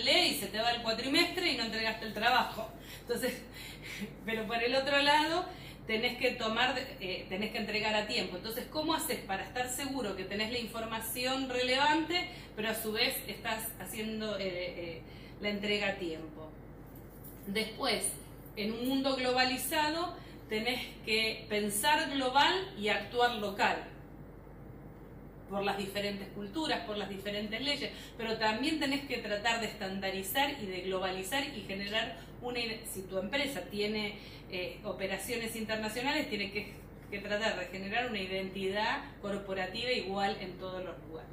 leen, y se te va el cuatrimestre y no entregaste el trabajo. Entonces, pero por el otro lado, tenés que entregar a tiempo. Entonces, ¿cómo haces para estar seguro que tenés la información relevante, pero a su vez estás haciendo la entrega a tiempo? Después, en un mundo globalizado, tenés que pensar global y actuar local, por las diferentes culturas, por las diferentes leyes, pero también tenés que tratar de estandarizar y de globalizar y generar si tu empresa tiene operaciones internacionales, tiene que tratar de generar una identidad corporativa igual en todos los lugares.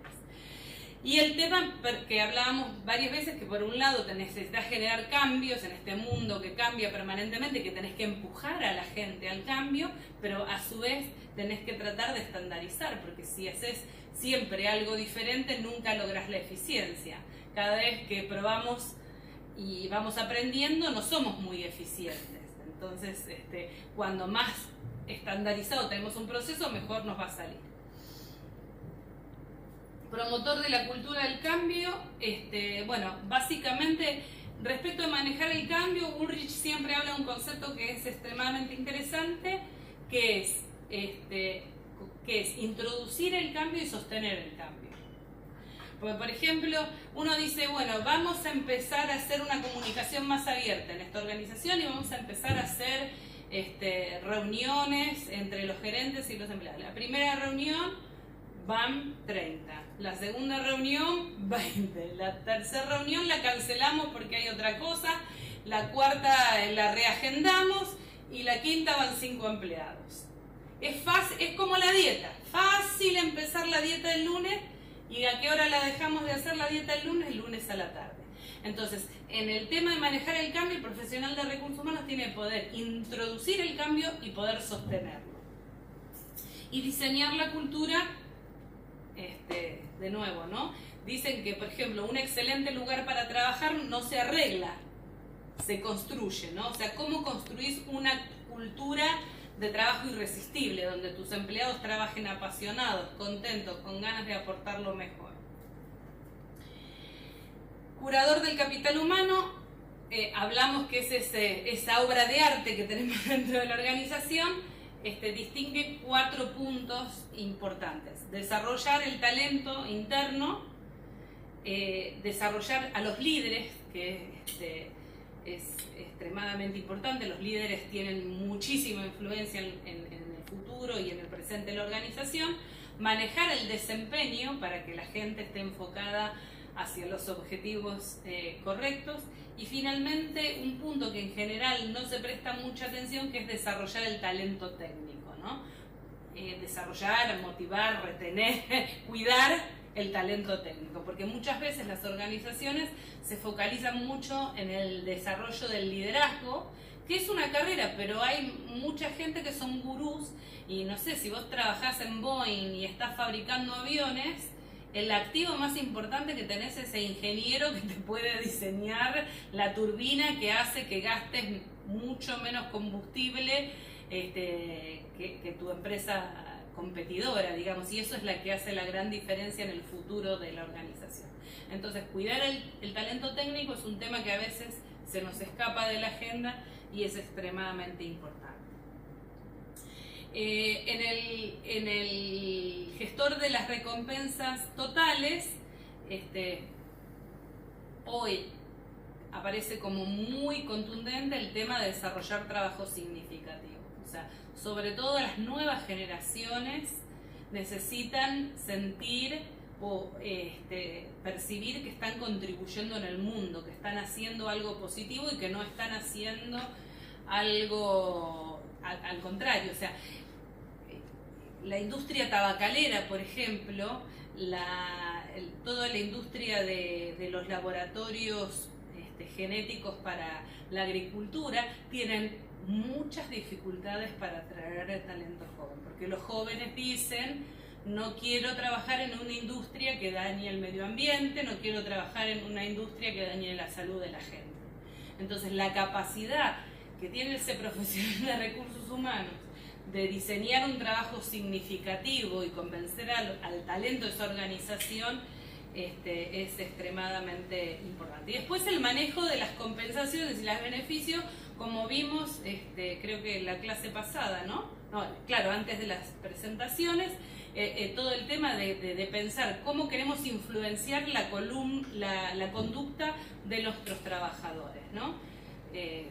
Y el tema que hablábamos varias veces, que por un lado te necesitas generar cambios en este mundo que cambia permanentemente, que tenés que empujar a la gente al cambio, pero a su vez tenés que tratar de estandarizar, porque si haces siempre algo diferente nunca lográs la eficiencia. Cada vez que probamos y vamos aprendiendo no somos muy eficientes. Entonces, cuando más estandarizado tenemos un proceso, mejor nos va a salir. Promotor de la cultura del cambio, bueno, básicamente respecto a manejar el cambio, Ulrich siempre habla de un concepto que es extremadamente interesante, que es introducir el cambio y sostener el cambio. Porque, por ejemplo, uno dice, bueno, vamos a empezar a hacer una comunicación más abierta en esta organización y vamos a empezar a hacer reuniones entre los gerentes y los empleados. La primera reunión van 30, la segunda reunión 20, la tercera reunión la cancelamos porque hay otra cosa, la cuarta la reagendamos y la quinta van 5 empleados. Es fácil, es como la dieta, fácil empezar la dieta el lunes y a qué hora la dejamos de hacer la dieta el lunes a la tarde. Entonces, en el tema de manejar el cambio, el profesional de recursos humanos tiene que poder introducir el cambio y poder sostenerlo. Y diseñar la cultura. De nuevo, ¿no? Dicen que, por ejemplo, un excelente lugar para trabajar no se arregla, se construye, ¿no? O sea, ¿cómo construís una cultura de trabajo irresistible, donde tus empleados trabajen apasionados, contentos, con ganas de aportar lo mejor? Curador del capital humano, hablamos que es esa obra de arte que tenemos dentro de la organización. Distingue 4 puntos importantes: desarrollar el talento interno, desarrollar a los líderes, que es extremadamente importante. Los líderes tienen muchísima influencia en el futuro y en el presente de la organización. Manejar el desempeño para que la gente esté enfocada hacia los objetivos correctos. Y finalmente, un punto que en general no se presta mucha atención, que es desarrollar el talento técnico, ¿no? Desarrollar, motivar, retener, cuidar el talento técnico, porque muchas veces las organizaciones se focalizan mucho en el desarrollo del liderazgo, que es una carrera, pero hay mucha gente que son gurús, y no sé, si vos trabajás en Boeing y estás fabricando aviones, el activo más importante que tenés es ese ingeniero que te puede diseñar la turbina que hace que gastes mucho menos combustible que tu empresa competidora, digamos, y eso es la que hace la gran diferencia en el futuro de la organización. Entonces, cuidar el talento técnico es un tema que a veces se nos escapa de la agenda y es extremadamente importante. En el gestor de las recompensas totales, hoy aparece como muy contundente el tema de desarrollar trabajo significativo. O sea, sobre todo las nuevas generaciones necesitan sentir o percibir que están contribuyendo en el mundo, que están haciendo algo positivo y que no están haciendo algo al contrario. O sea, la industria tabacalera, por ejemplo, toda la industria de los laboratorios genéticos para la agricultura, tienen muchas dificultades para atraer talento joven, porque los jóvenes dicen: no quiero trabajar en una industria que dañe el medio ambiente, no quiero trabajar en una industria que dañe la salud de la gente. Entonces, la capacidad que tiene ese profesional de recursos humanos de diseñar un trabajo significativo y convencer al talento de esa organización es extremadamente importante. Y después el manejo de las compensaciones y los beneficios, como vimos, creo que en la clase pasada, ¿no? Claro, antes de las presentaciones, todo el tema de pensar cómo queremos influenciar la conducta de nuestros trabajadores, ¿no?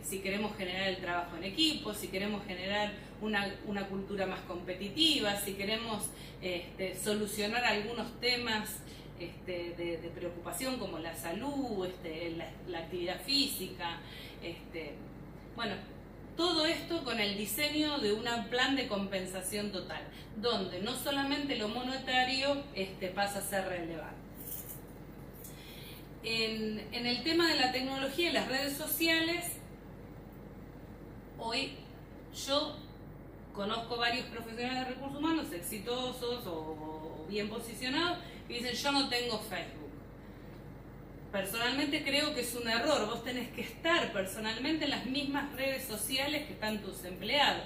Si queremos generar el trabajo en equipo, si queremos generar una cultura más competitiva, si queremos solucionar algunos temas de preocupación como la salud, la actividad física, bueno, todo esto con el diseño de un plan de compensación total, donde no solamente lo monetario pasa a ser relevante. En el tema de la tecnología y las redes sociales, hoy yo conozco varios profesionales de recursos humanos exitosos o bien posicionados que dicen: yo no tengo Facebook. Personalmente creo que es un error. Vos tenés que estar personalmente en las mismas redes sociales que están tus empleados.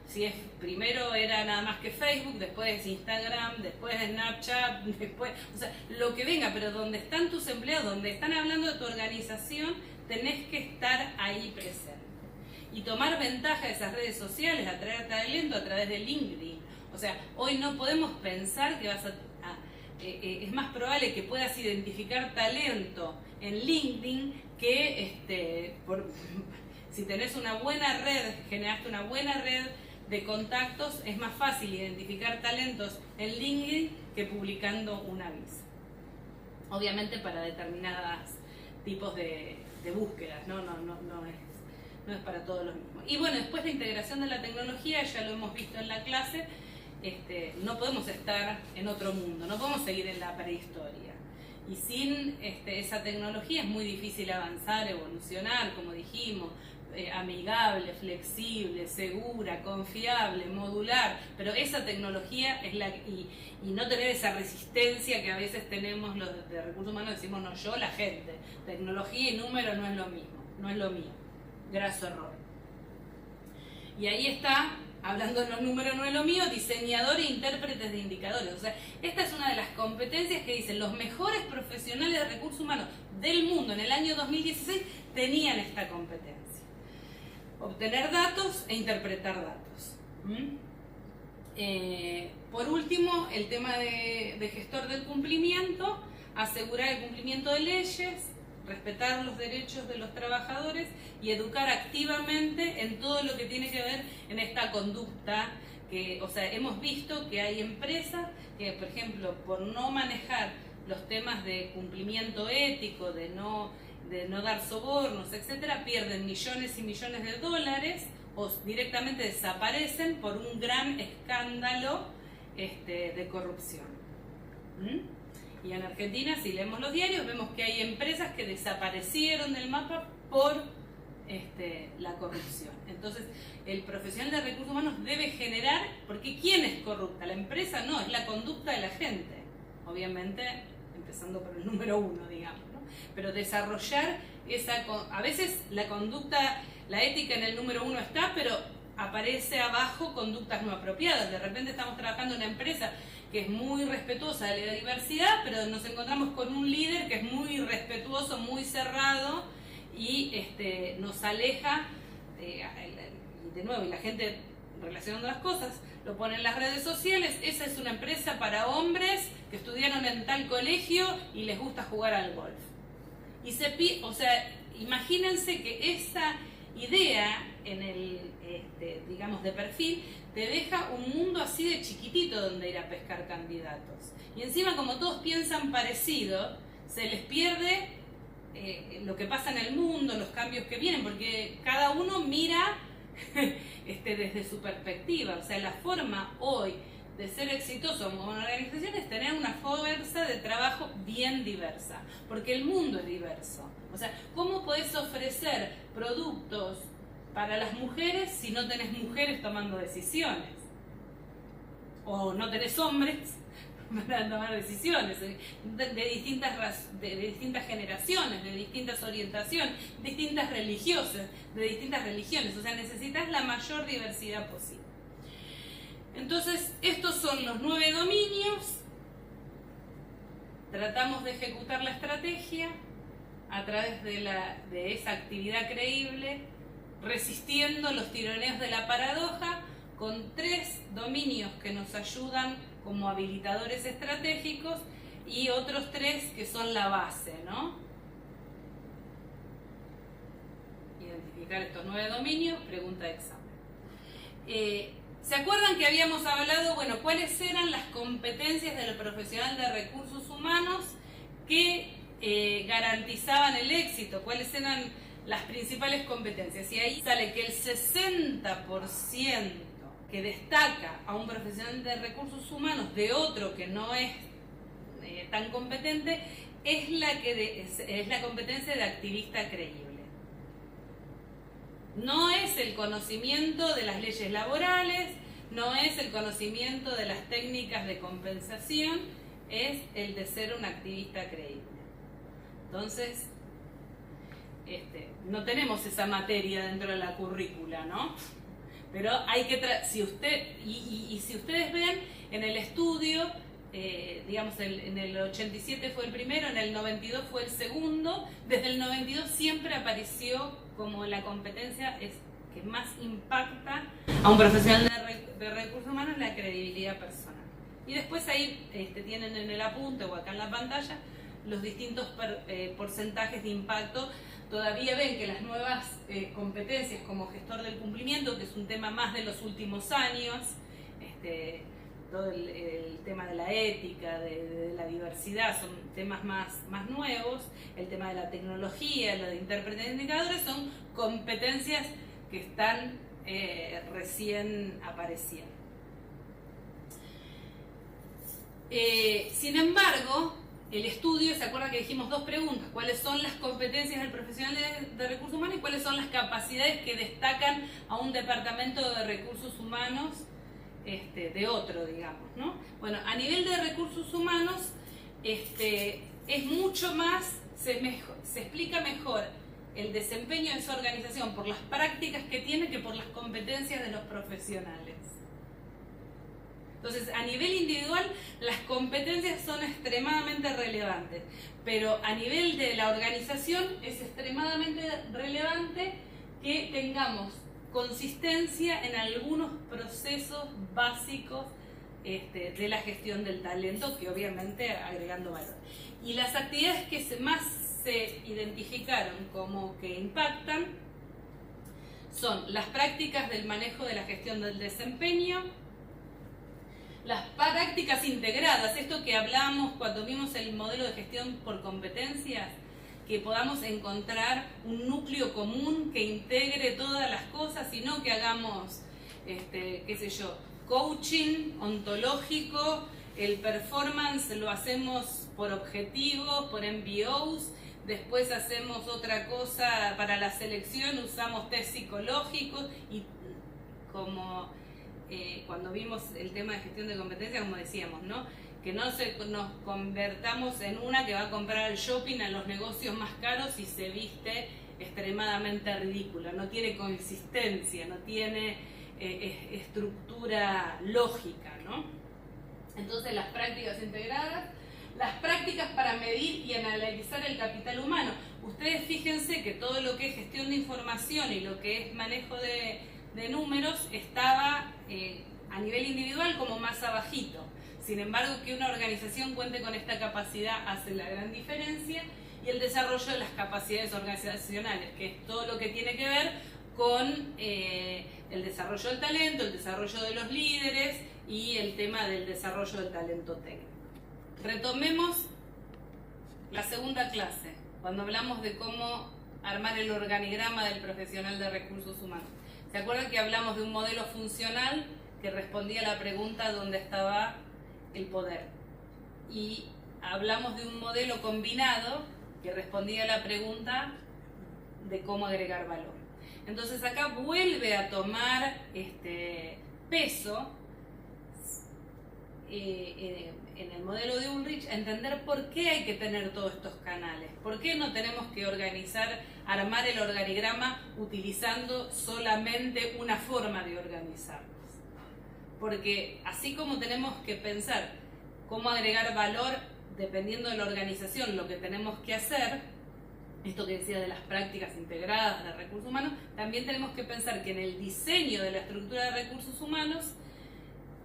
Si es, primero era nada más que Facebook, después Instagram, después Snapchat, después, o sea, lo que venga, pero donde están tus empleados, donde están hablando de tu organización, tenés que estar ahí presente. Y tomar ventaja de esas redes sociales, atraer talento a través de LinkedIn. O sea, hoy no podemos pensar que vas a es más probable que puedas identificar talento en LinkedIn que si tenés una buena red, generaste una buena red de contactos, es más fácil identificar talentos en LinkedIn que publicando un aviso. Obviamente para determinados tipos de búsquedas, no es para todos los mismos. Y bueno, después la integración de la tecnología, ya lo hemos visto en la clase. No podemos estar en otro mundo, no podemos seguir en la prehistoria. Y sin esa tecnología es muy difícil avanzar, evolucionar, como dijimos, amigable, flexible, segura, confiable, modular, pero esa tecnología es y no tener esa resistencia que a veces tenemos los de recursos humanos, decimos: no, yo, la gente, tecnología y número no es lo mismo, no es lo mío, graso error. Y ahí está, hablando de los números no es lo mío, diseñador e intérpretes de indicadores. O sea, esta es una de las competencias que dicen los mejores profesionales de recursos humanos del mundo en el año 2016 tenían esta competencia. Obtener datos e interpretar datos. Por último, el tema de gestor del cumplimiento, asegurar el cumplimiento de leyes, respetar los derechos de los trabajadores y educar activamente en todo lo que tiene que ver en esta conducta. O sea, hemos visto que hay empresas que, por ejemplo, por no manejar los temas de cumplimiento ético, de no dar sobornos, etcétera, pierden millones y millones de dólares o directamente desaparecen por un gran escándalo de corrupción. Y en Argentina, si leemos los diarios, vemos que hay empresas que desaparecieron del mapa por la corrupción. Entonces, el profesional de recursos humanos debe generar, porque ¿quién es corrupta? La empresa no, es la conducta de la gente. Obviamente, empezando por el número uno, digamos, ¿no? Pero desarrollar a veces la conducta, la ética en el número uno está, pero aparece abajo conductas no apropiadas. De repente estamos trabajando en una empresa que es muy respetuosa de la diversidad, pero nos encontramos con un líder que es muy irrespetuoso, muy cerrado y nos aleja, y de nuevo, y la gente relacionando las cosas, lo pone en las redes sociales: esa es una empresa para hombres que estudiaron en tal colegio y les gusta jugar al golf. O sea, imagínense que esa idea en el, digamos, de perfil, te deja un mundo así de chiquitito donde ir a pescar candidatos. Y encima, como todos piensan parecido, se les pierde lo que pasa en el mundo, los cambios que vienen, porque cada uno mira desde su perspectiva. O sea, la forma hoy de ser exitoso como una organización es tener una fuerza de trabajo bien diversa, porque el mundo es diverso. O sea, ¿cómo podés ofrecer productos para las mujeres si no tenés mujeres tomando decisiones? O no tenés hombres para tomar decisiones de distintas generaciones, de distintas orientaciones, de distintas religiones. O sea, necesitas la mayor diversidad posible. Entonces, estos son los 9 dominios. Tratamos de ejecutar la estrategia a través de esa actividad creíble, resistiendo los tironeos de la paradoja, con 3 dominios que nos ayudan como habilitadores estratégicos y otros 3 que son la base, ¿no? Identificar estos 9 dominios, pregunta de examen. ¿Se acuerdan que habíamos hablado, bueno, cuáles eran las competencias del profesional de recursos humanos que garantizaban el éxito? ¿Cuáles eran las principales competencias? Y ahí sale que el 60% que destaca a un profesional de recursos humanos de otro que no es tan competente es la competencia de activista creíble. No es el conocimiento de las leyes laborales, no es el conocimiento de las técnicas de compensación, es el de ser un activista creíble. Entonces, no tenemos esa materia dentro de la currícula, ¿no? Pero hay que si ustedes ven en el estudio, digamos, en el 87 fue el primero, en el 92 fue el segundo, desde el 92 siempre apareció como la competencia que más impacta a un profesional de recursos humanos, la credibilidad personal. Y después ahí tienen en el apunte o acá en la pantalla los distintos porcentajes de impacto. Todavía ven que las nuevas competencias como gestor del cumplimiento, que es un tema más de los últimos años, todo el tema de la ética, de la diversidad, son temas más nuevos, el tema de la tecnología, lo de intérpretes de indicadores, son competencias que están recién apareciendo. Sin embargo, el estudio, ¿se acuerdan que dijimos dos preguntas? ¿Cuáles son las competencias del profesional de recursos humanos y cuáles son las capacidades que destacan a un departamento de recursos humanos de otro, digamos, ¿no? Bueno, a nivel de recursos humanos es mucho más, se explica mejor el desempeño de esa organización por las prácticas que tiene que por las competencias de los profesionales. Entonces, a nivel individual, las competencias son extremadamente relevantes, pero a nivel de la organización es extremadamente relevante que tengamos consistencia en algunos procesos básicos de la gestión del talento, que obviamente agregando valor. Y las actividades que más se identificaron como que impactan son las prácticas del manejo de la gestión del desempeño, las prácticas integradas, esto que hablamos cuando vimos el modelo de gestión por competencias, que podamos encontrar un núcleo común que integre todas las cosas y no que hagamos, qué sé yo, coaching ontológico, el performance lo hacemos por objetivos, por MBOs, después hacemos otra cosa para la selección, usamos test psicológicos y como cuando vimos el tema de gestión de competencia, como decíamos, ¿no? Que no nos convertamos en una que va a comprar el shopping a los negocios más caros y se viste extremadamente ridícula, no tiene consistencia, no tiene estructura lógica, ¿no? Entonces las prácticas integradas, las prácticas para medir y analizar el capital humano. Ustedes fíjense que todo lo que es gestión de información y lo que es manejo de números estaba a nivel individual como más abajito. Sin embargo, que una organización cuente con esta capacidad hace la gran diferencia, y el desarrollo de las capacidades organizacionales, que es todo lo que tiene que ver con el desarrollo del talento, el desarrollo de los líderes y el tema del desarrollo del talento técnico. Retomemos la segunda clase, cuando hablamos de cómo armar el organigrama del profesional de recursos humanos. ¿Se acuerdan que hablamos de un modelo funcional que respondía a la pregunta ¿dónde estaba el poder? Y hablamos de un modelo combinado que respondía a la pregunta de cómo agregar valor. Entonces acá vuelve a tomar peso en el modelo de Ulrich, entender por qué hay que tener todos estos canales, por qué no tenemos que armar el organigrama utilizando solamente una forma de organizarnos. Porque así como tenemos que pensar cómo agregar valor dependiendo de la organización, lo que tenemos que hacer, esto que decía de las prácticas integradas de recursos humanos, también tenemos que pensar que en el diseño de la estructura de recursos humanos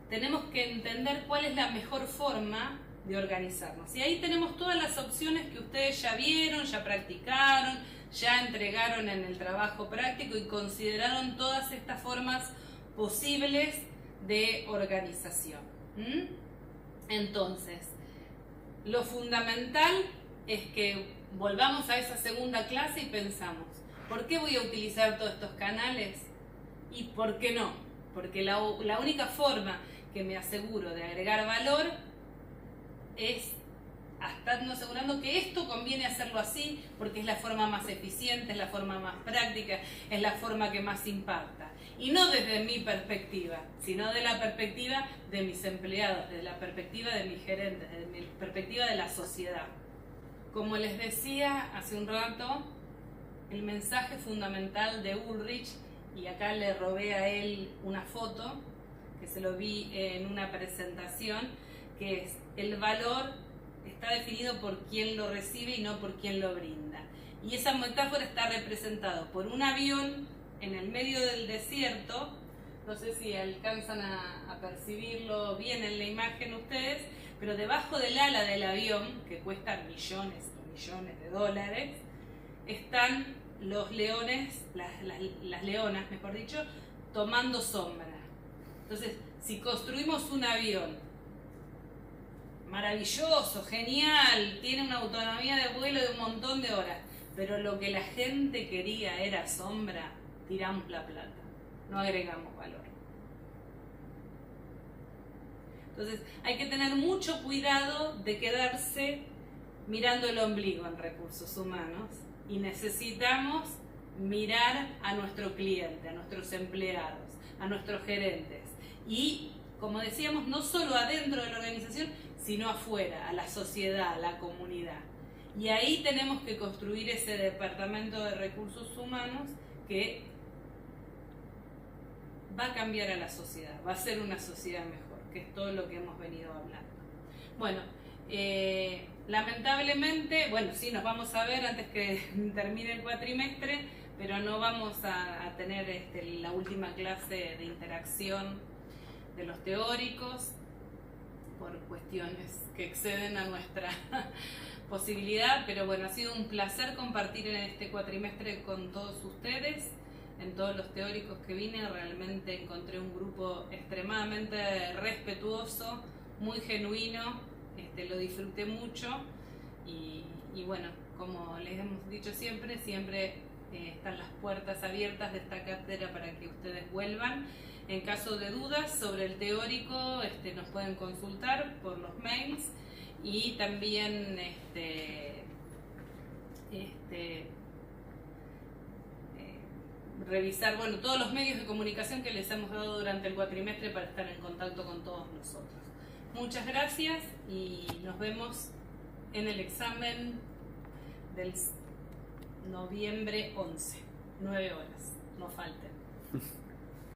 tenemos que entender cuál es la mejor forma de organizarnos. Y ahí tenemos todas las opciones que ustedes ya vieron, ya practicaron, ya entregaron en el trabajo práctico y consideraron todas estas formas posibles de organización. Entonces, lo fundamental es que volvamos a esa segunda clase y pensamos, ¿por qué voy a utilizar todos estos canales? ¿Y por qué no? Porque la única forma que me aseguro de agregar valor es estando asegurando que esto conviene hacerlo así porque es la forma más eficiente, es la forma más práctica, es la forma que más impacta. Y no desde mi perspectiva, sino de la perspectiva de mis empleados, de la perspectiva de mis gerentes, de mi perspectiva de la sociedad. Como les decía hace un rato, el mensaje fundamental de Ulrich, y acá le robé a él una foto, que se lo vi en una presentación, que es: el valor está definido por quien lo recibe y no por quien lo brinda. Y esa metáfora está representada por un avión en el medio del desierto. No sé si alcanzan a percibirlo bien en la imagen ustedes, pero debajo del ala del avión, que cuesta millones y millones de dólares, están los leones, las leonas, mejor dicho, tomando sombra. Entonces, si construimos un avión maravilloso, genial, tiene una autonomía de vuelo de un montón de horas, pero lo que la gente quería era sombra, tiramos la plata, no agregamos valor. Entonces, hay que tener mucho cuidado de quedarse mirando el ombligo en recursos humanos, y necesitamos mirar a nuestro cliente, a nuestros empleados, a nuestros gerentes, y, como decíamos, no solo adentro de la organización, sino afuera, a la sociedad, a la comunidad. Y ahí tenemos que construir ese departamento de recursos humanos que va a cambiar a la sociedad, va a ser una sociedad mejor, que es todo lo que hemos venido hablando. Bueno, lamentablemente, bueno, sí, nos vamos a ver antes que termine el cuatrimestre, pero no vamos a tener la última clase de interacción de los teóricos, por cuestiones que exceden a nuestra posibilidad, pero bueno, ha sido un placer compartir en este cuatrimestre con todos ustedes. En todos los teóricos que vine realmente encontré un grupo extremadamente respetuoso, muy genuino, lo disfruté mucho y bueno, como les hemos dicho siempre están las puertas abiertas de esta cátedra para que ustedes vuelvan. En caso de dudas sobre el teórico, nos pueden consultar por los mails, y también revisar, bueno, todos los medios de comunicación que les hemos dado durante el cuatrimestre para estar en contacto con todos nosotros. Muchas gracias y nos vemos en el examen del noviembre 11, 9 horas, no falten.